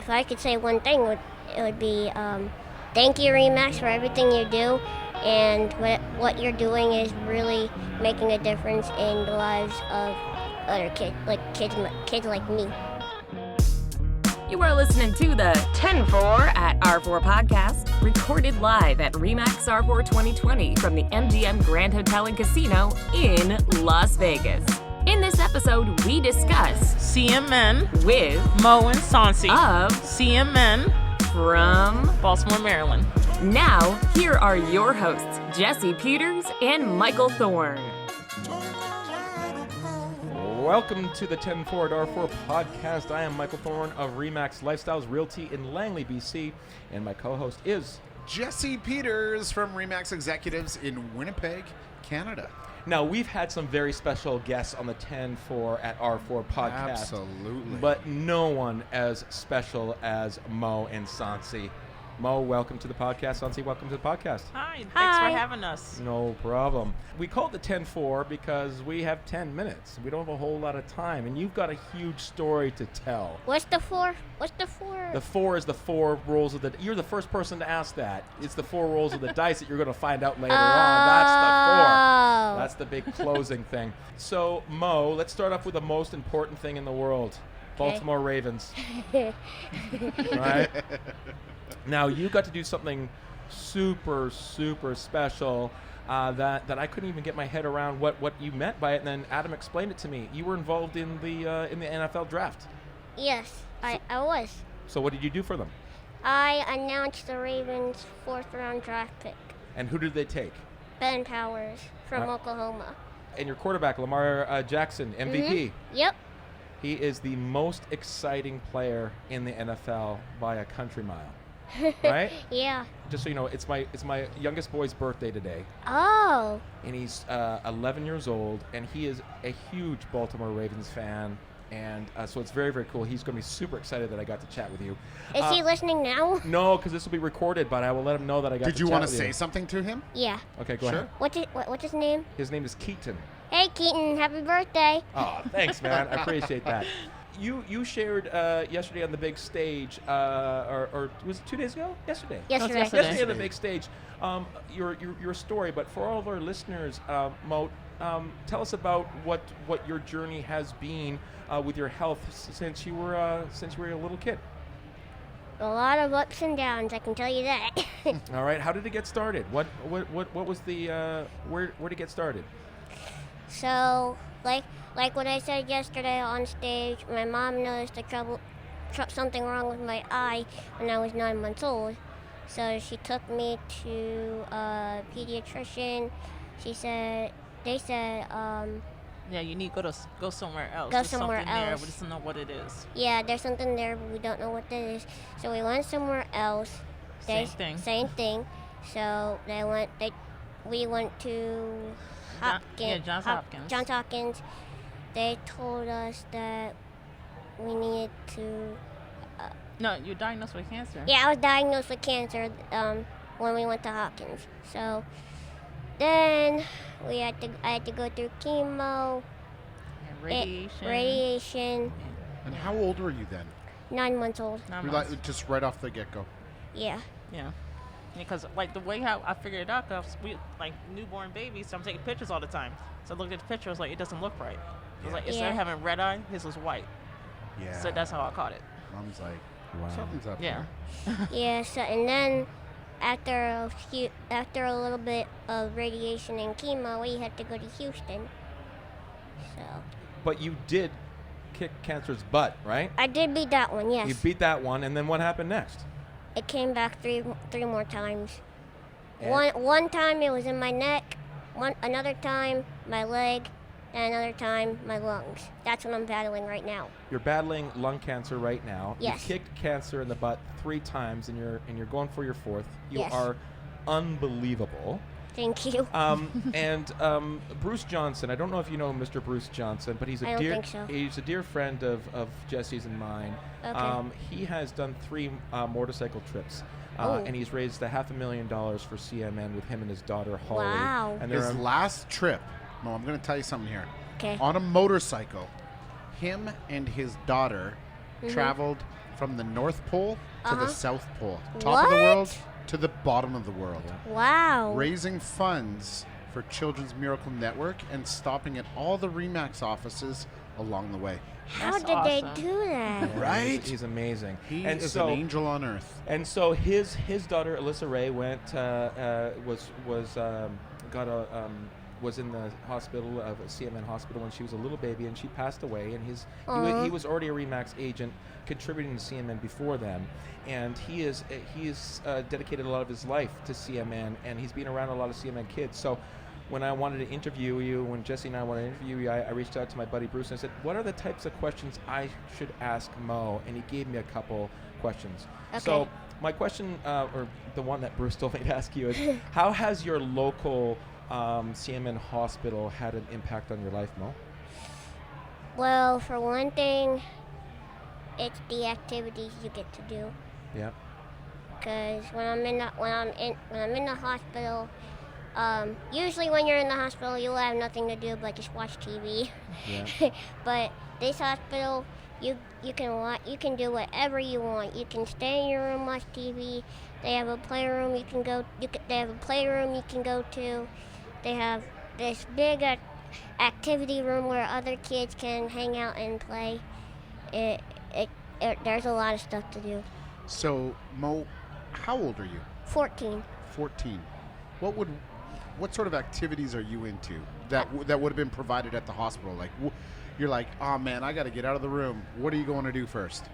if I could say one thing, it would be thank you, Remax, for everything you do. And what you're doing is really making a difference in the lives of other kids like me. You are listening to the 10-4 at R4 podcast, recorded live at REMAX R4 2020 from the MGM Grand Hotel and Casino in Las Vegas. In this episode, we discuss CMN with Mo and Sonsy of CMN from Baltimore, Maryland. Now, here are your hosts, Jesse Peters and Michael Thorne. Welcome to the 10-4 at R4 podcast. I am Michael Thorne of Remax Lifestyles Realty in Langley, BC, and my co-host is Jesse Peters from Remax Executives in Winnipeg, Canada. Now, we've had some very special guests on the 10-4 at R4 podcast. Absolutely. But no one as special as Mo and Sonsy. Mo, welcome to the podcast. Sonsy, welcome to the podcast. Hi, thanks Hi. for having us. No problem. We call it the 10-4 because we have 10 minutes. We don't have a whole lot of time, and you've got a huge story to tell. What's the four? The 4 is the 4 rolls of the... You're the first person to ask that. It's the 4 rolls of the dice that you're going to find out later on. That's the 4. That's the big closing thing. So, Mo, let's start off with the most important thing in the world. Baltimore Ravens. Right? Now, you got to do something super, super special that I couldn't even get my head around what you meant by it, and then Adam explained it to me. You were involved in the NFL draft. Yes, I was. So what did you do for them? I announced the Ravens' 4th-round draft pick, And who did they take? Ben Powers from Oklahoma. And your quarterback, Lamar Jackson, MVP. Yep. He is the most exciting player in the NFL by a country mile. Right? Yeah. Just so you know, it's my youngest boy's birthday today, Oh. and he's 11 years old, and he is a huge Baltimore Ravens fan, and so it's very, very cool. He's going to be super excited that I got to chat with you. Is he listening now? No, because this will be recorded, but I will let him know that I got to Did chat you want with to say something to him? Yeah. Okay, go Sure. ahead. What's his name? His name is Keaton. Hey, Keaton, happy birthday. Oh, thanks, man. I appreciate that. You shared yesterday on the big stage, or was it 2 days ago? Yesterday. Yesterday. Yesterday on the big stage. Your story, but for all of our listeners, Mo, tell us about what your journey has been with your health since you were a little kid. A lot of ups and downs, I can tell you that. All right. How did it get started? What was the where did it get started? So, like what I said yesterday on stage, my mom noticed something wrong with my eye when I was 9 months old. So she took me to a pediatrician. They said, Yeah, you need to go somewhere else. Go There's somewhere something there, else. we just don't know what it is. yeah, there's something there, but we don't know what that is. So we went somewhere else. Same thing. Same thing. So we went to Johns Hopkins. Johns Hopkins. They told us that we needed to. No, you're diagnosed with cancer. Yeah, I was diagnosed with cancer when we went to Hopkins. So then I had to go through chemo, And radiation. And how old were you then? 9 months old. You're like, just right off the get-go. Yeah. Yeah. Because like the way how I figured it out, cause we like newborn babies, so I'm taking pictures all the time. So I looked at the picture, I was like, it doesn't look right. I was like, instead of having red eye, his was white. Yeah. So that's how I caught it. Mom's like, Wow. something's up Yeah. there. Yeah. So and then after a little bit of radiation and chemo, we had to go to Houston. So But you did kick cancer's butt, right? I did beat that one. Yes. You beat that one, and then what happened next? It came back three more times. And- One time it was in my neck, another time my leg, and another time my lungs. That's what I'm battling right now. You're battling lung cancer right now. Yes. You kicked cancer in the butt 3 times, and you're going for your 4th. You Yes. are unbelievable. Thank you. And Bruce Johnson, I don't know if you know Mr. Bruce Johnson, but he's I a don't dear think so. he's a dear friend of Jesse's and mine. Okay. He has done 3 motorcycle trips. Oh. And he's raised $500,000 for CMN with him and his daughter Holly. Wow. And His they're last trip, Mo, I'm going to tell you something here. Okay. On a motorcycle, him and his daughter traveled from the North Pole to the Uh-huh. South Pole. Top of the What? world to the bottom of the world. Wow. Raising funds for Children's Miracle Network and stopping at all the RE/MAX offices along the way. How That's did they awesome. do that? Yeah, Right? He's amazing. He and is so, an angel on earth. And so his daughter Alyssa Ray went was in the hospital of CMN hospital when she was a little baby, and she passed away. And he was already a RE/MAX agent, contributing to CMN before then, and he is dedicated a lot of his life to CMN, and he's been around a lot of CMN kids. So when I wanted to interview you, when Jesse and I wanted to interview you, I reached out to my buddy Bruce and I said, what are the types of questions I should ask Mo? And he gave me a couple questions. Okay. So my question, or the one that Bruce told me to ask you, is how has your local CMN hospital had an impact on your life, Mo? Well, for one thing, it's the activities you get to do. Yeah. Because when I'm in the hospital, usually when you're in the hospital, you'll have nothing to do but just watch TV. Yeah. But this hospital, you can do whatever you want. You can stay in your room, watch TV. They have a playroom you can go. They have a playroom you can go to. They have this big activity room where other kids can hang out and play. There's a lot of stuff to do. So, Mo, how old are you? 14. 14. What sort of activities are you into that would have been provided at the hospital? Like, you're like, oh man, I got to get out of the room. What are you going to do first?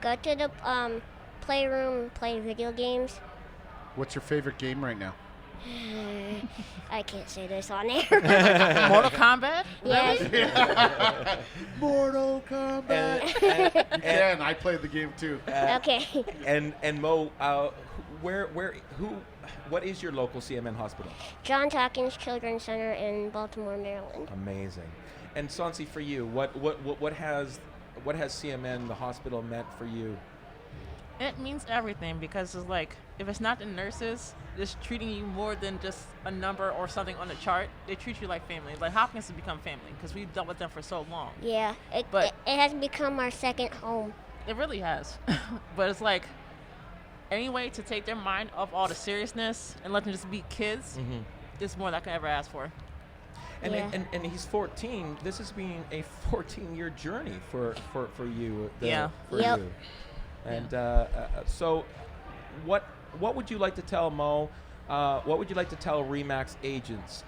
Go to the playroom, play video games. What's your favorite game right now? I can't say this on air. Mortal Kombat? Yes. Mortal Kombat. You can. I played the game too. Okay. And Mo, what is your local CMN hospital? Johns Hopkins Children's Center in Baltimore, Maryland. Amazing. And Sonsy, for you, what has CMN, the hospital, meant for you? It means everything, because it's like, if it's not the nurses just treating you more than just a number or something on the chart, they treat you like family. Like Hopkins has become family because we've dealt with them for so long. Yeah, it has become our second home. It really has. But it's like, any way to take their mind off all the seriousness and let them just be kids, is more than I could ever ask for. And, Yeah. and he's 14. This has been a 14-year journey for you. Yeah. For Yep. you. And so, what would you like to tell Mo? What would you like to tell RE/MAX agents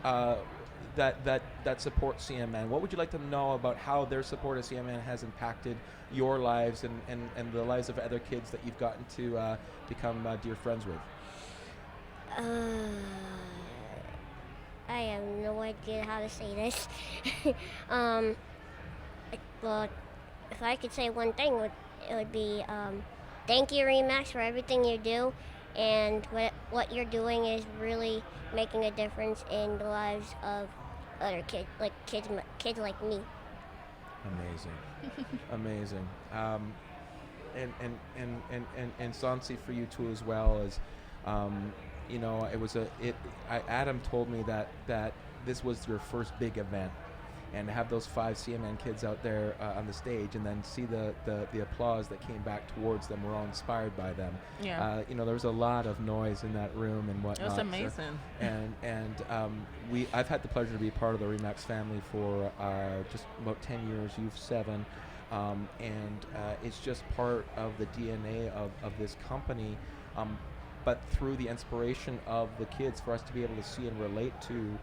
that support CMN? What would you like to know about how their support of CMN has impacted your lives and the lives of other kids that you've gotten to become dear friends with? I have no idea how to say this. Well, if I could say one thing, it would be thank you, RE/MAX, for everything you do, and what you're doing is really making a difference in the lives of other kids, like kids like me. Amazing, amazing. And Sonsy, for you too, as well as, you know, Adam told me that this was your first big event, and to have those 5 CMN kids out there on the stage, and then see the applause that came back towards them. We're all inspired by them. Yeah. You know, there was a lot of noise in that room and whatnot. It was so- amazing. I've had the pleasure to be part of the RE/MAX family for just about 10 years. You've 7. And it's just part of the DNA of this company, but through the inspiration of the kids, for us to be able to see and relate to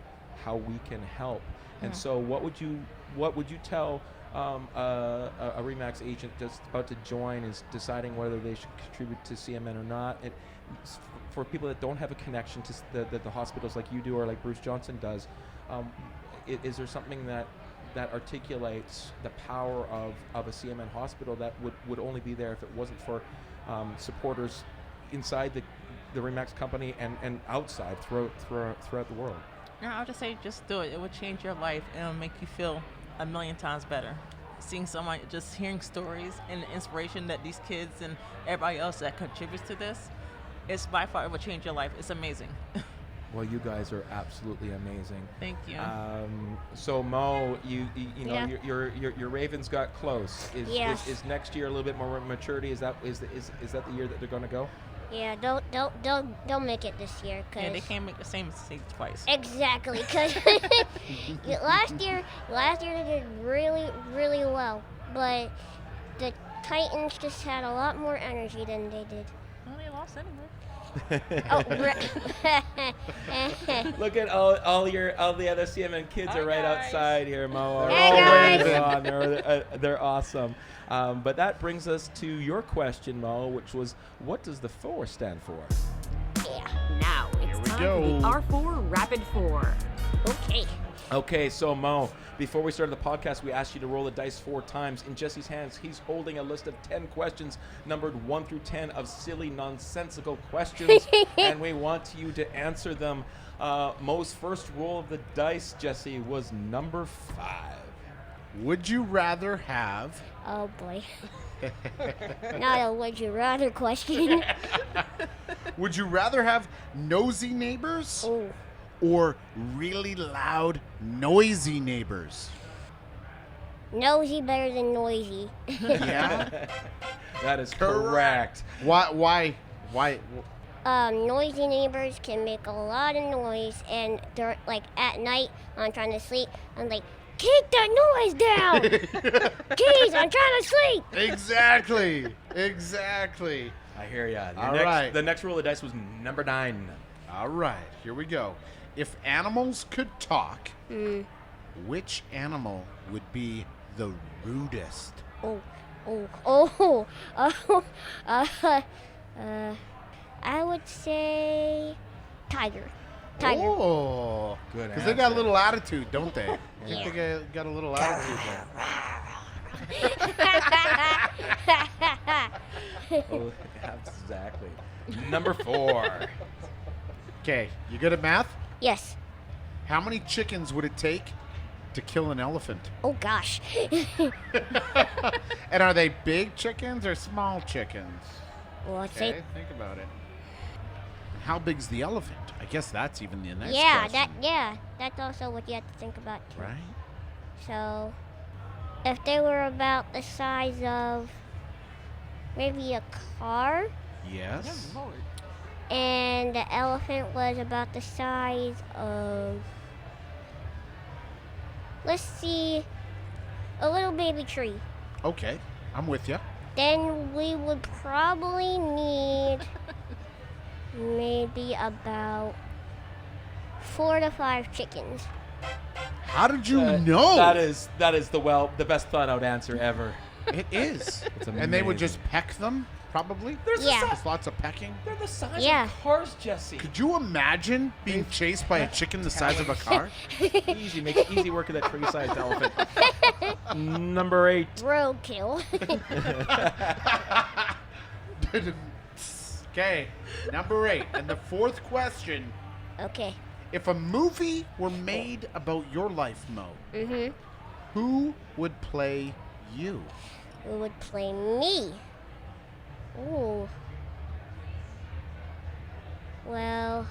how we can help. And so what would you tell a RE/MAX agent just about to join, is deciding whether they should contribute to CMN or not? For people that don't have a connection to the hospitals like you do or like Bruce Johnson does, is there something that articulates the power of a CMN hospital that would only be there if it wasn't for supporters inside the RE/MAX company and outside throughout the world? No, I would just say, just do it. It would change your life, and it'll make you feel a million times better. Seeing someone, just hearing stories and the inspiration that these kids and everybody else that contributes to this, it's by far, it will change your life. It's amazing. Well, you guys are absolutely amazing. Thank you. So Mo, you know Yeah. your Ravens got close. Yeah. Is next year a little bit more maturity? Is that the year that they're going to go? Yeah, don't make it this year, cause Yeah, they can't make the same mistake twice. exactly, cause last year they did really well, but the Titans just had a lot more energy than they did. Well, they lost anyway. Oh, Look at all the other CMN kids Hi, are right guys. outside here, Mo. Hey, guys. They're awesome. But that brings us to your question, Mo, which was, what does the 4 stand for? yeah. Now it's Here we time go. for the R4 Rapid 4. Okay. Okay, so Mo, before we started the podcast, we asked you to roll the dice 4 times. In Jesse's hands, he's holding a list of 10 questions, numbered 1 through 10, of silly, nonsensical questions, and we want you to answer them. Mo's first roll of the dice, Jesse, was number 5. Would you rather have Oh boy. Not a would you rather question. Would you rather have nosy neighbors Oh. or really loud, noisy neighbors? Nosy better than noisy. Yeah. That is correct. Why? Noisy neighbors can make a lot of noise, and they're like at night when I'm trying to sleep, I'm like, keep that noise down. Jeez, I'm trying to sleep. Exactly. I hear ya. All right. The next roll of the dice was number 9. All right, here we go. If animals could talk, which animal would be the rudest? I would say tiger. Tiger. Oh, Good because they got a answer. little attitude, don't they? I Yeah. think they got a little attitude there. Oh, exactly. Number 4. Okay, you good at math? Yes. How many chickens would it take to kill an elephant? Oh gosh. And are they big chickens or small chickens? Well, I'd Okay, say think about it. How big's the elephant? I guess that's even the next yeah. question. That's also what you have to think about too. Right? So, if they were about the size of maybe a car, Yes. Lord. and the elephant was about the size of, let's see, a little baby tree, Okay, I'm with you. then we would probably need maybe about 4 to 5 chickens. How did you know? That is the best thought out answer ever. It is. It's And they would amazing. just peck them, probably? Yeah. Just lots of pecking? They're the size Yeah. of cars, Jesse. Could you imagine being chased by a chicken the size of a car? Easy, make easy work of that tree-sized elephant. Number 8. Roadkill. Okay, number 8. And the fourth question. Okay. If a movie were made about your life, Mo, who would play you? Who would play me? Ooh. Well.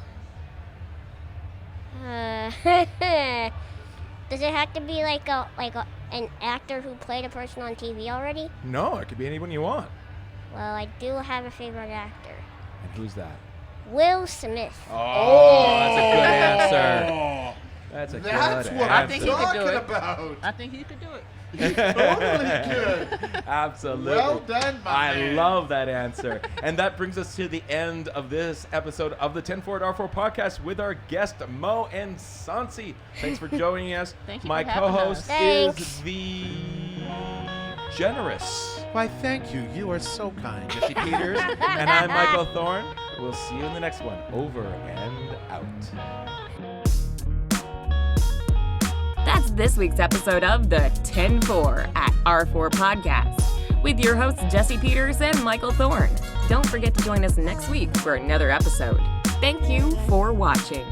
Does it have to be like an actor who played a person on TV already? No, it could be anyone you want. Well, I do have a favorite actor. And who's that? Will Smith. Oh, that's a good answer. Oh, That's a that's good what answer. I'm think he could talking do it. about. I think he could do it. Totally good. Absolutely. Well done, my I man. love that answer. And that brings us to the end of this episode of the 10 Forward R4 podcast with our guest, Mo and Sonsy. Thanks for joining us. Thank you My for having co-host us. Thanks. is the generous Why, thank you. You are so kind. Jesse Peters. And I'm Michael Thorne. We'll see you in the next one. Over and out. That's this week's episode of the 10-4 at R4 podcast with your hosts Jesse Peters and Michael Thorne. Don't forget to join us next week for another episode. Thank you for watching.